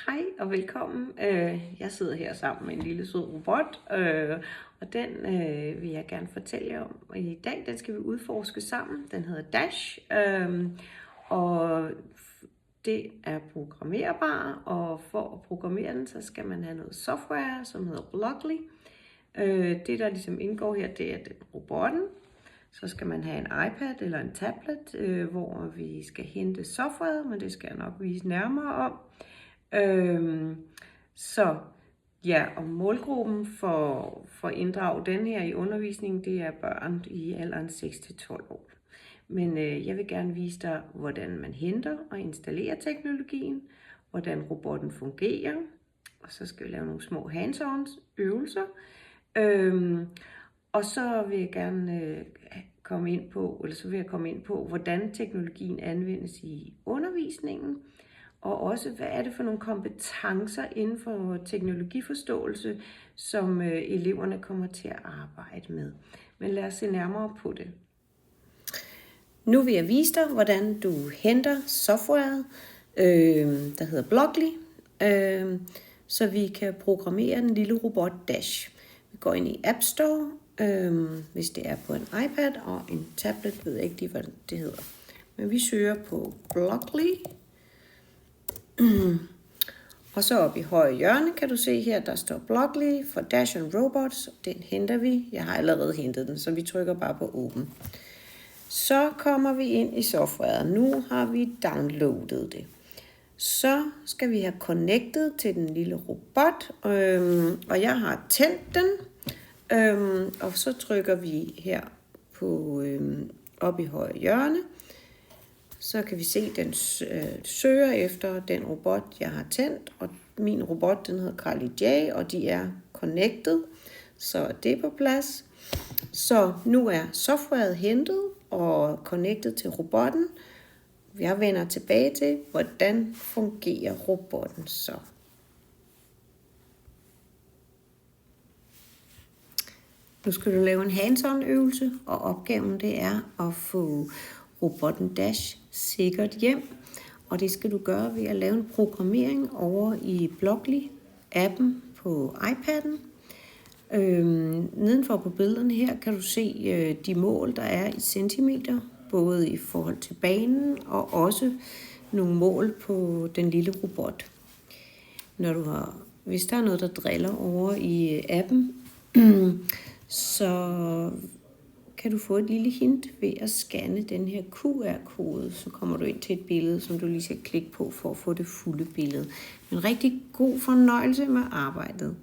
Hej og velkommen. Jeg sidder her sammen med en lille sød robot, og den vil jeg gerne fortælle jer om. I dag den skal vi udforske sammen. Den hedder Dash, og det er programmerbar, og for at programmere den, så skal man have noget software, som hedder Blockly. Det der ligesom indgår her, det er den robotten. Så skal man have en iPad eller en tablet, hvor vi skal hente software, men det skal jeg nok vise nærmere om. Så ja, og målgruppen for at inddrage den her i undervisningen, det er børn i alderen 6-12 år. Men jeg vil gerne vise dig, hvordan man henter og installerer teknologien, hvordan robotten fungerer, og så skal vi lave nogle små hands-on øvelser. Og så vil jeg gerne komme ind på, hvordan teknologien anvendes i undervisningen, og også hvad er det for nogle kompetencer inden for teknologiforståelse, som eleverne kommer til at arbejde med. Men lad os se nærmere på det. Nu vil jeg vise dig, hvordan du henter softwaret, der hedder Blockly, så vi kan programmere den lille robot Dash. Vi går ind i App Store, hvis det er på en iPad og en tablet, ved jeg ikke lige, hvad det hedder. Men vi søger på Blockly. Og så oppe i højre hjørne kan du se her, der står Blockly for Dash and Robots. Den henter vi. Jeg har allerede hentet den, så vi trykker bare på åben. Så kommer vi ind i softwaret. Nu har vi downloadet det. Så skal vi have connected til den lille robot, og jeg har tændt den. Og så trykker vi her på oppe i højre hjørne. Så kan vi se, at den søger efter den robot, jeg har tændt. Og min robot, den hedder Carly J, og de er connected. Så er det på plads. Så nu er softwaret hentet og connected til robotten. Jeg vender tilbage til, hvordan fungerer robotten så. Nu skal du lave en hands-on øvelse, og opgaven det er at få robotten Dash sikkert hjem. Og det skal du gøre ved at lave en programmering over i Blockly-appen på iPad'en. Nedenfor på billederne her kan du se de mål, der er i centimeter, både i forhold til banen og også nogle mål på den lille robot. Hvis der er noget, der driller over i appen, så kan du få et lille hint ved at scanne den her QR-kode. Så kommer du ind til et billede, som du lige skal klikke på for at få det fulde billede. En rigtig god fornøjelse med arbejdet.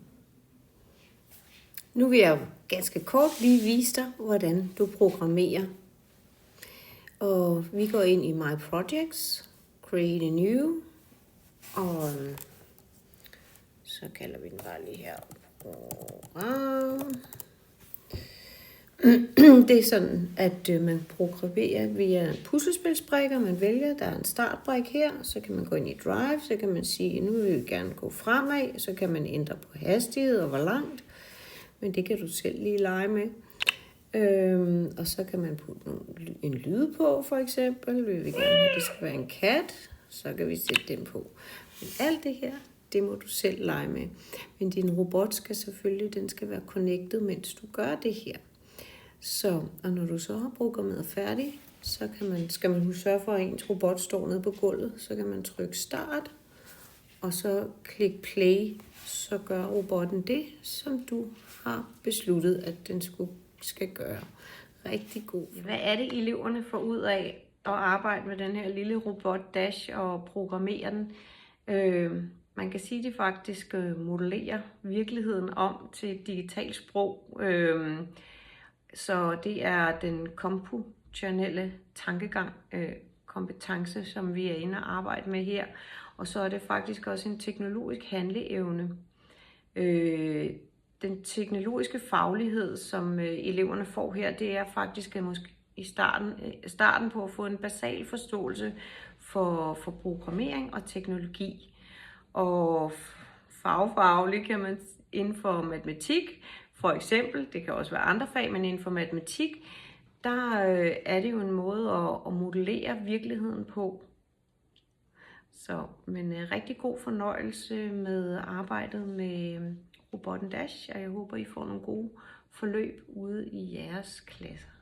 Nu vil jeg ganske kort lige vise dig, hvordan du programmerer. Og vi går ind i My Projects, Create a New, og så kalder vi den bare lige her. Det er sådan, at man programmerer via puslespilsbrikker. Man vælger, der er en startbrik her, så kan man gå ind i Drive, så kan man sige, nu vil vi gerne gå fremad, så kan man ændre på hastighed og hvor langt, men det kan du selv lige lege med. Og så kan man putte en lyd på, for eksempel. Vil vi gerne have, at det skal være en kat, så kan vi sætte den på. Men alt det her, det må du selv lege med. Men din robot skal selvfølgelig, den skal være connected, mens du gør det her. Så, og når du så har programmeret færdig, så skal man sørge for, at ens robot står nede på gulvet. Så kan man trykke start, og så klik play. Så gør robotten det, som du har besluttet, at den skal gøre. Rigtig god. Hvad er det, eleverne får ud af at arbejde med den her lille robot Dash og programmere den? Man kan sige, at de faktisk modellerer virkeligheden om til et digitalt sprog. Så det er den komputationelle tankegang, kompetence, som vi er inde og arbejde med her. Og så er det faktisk også en teknologisk handleevne. Den teknologiske faglighed, som eleverne får her, det er faktisk måske i starten på at få en basal forståelse for programmering og teknologi. Og fagligt kan man inden for matematik, for eksempel, det kan også være andre fag, men inden for matematik, der er det jo en måde at modellere virkeligheden på. Men rigtig god fornøjelse med arbejdet med robotten Dash, og jeg håber, I får nogle gode forløb ude i jeres klasser.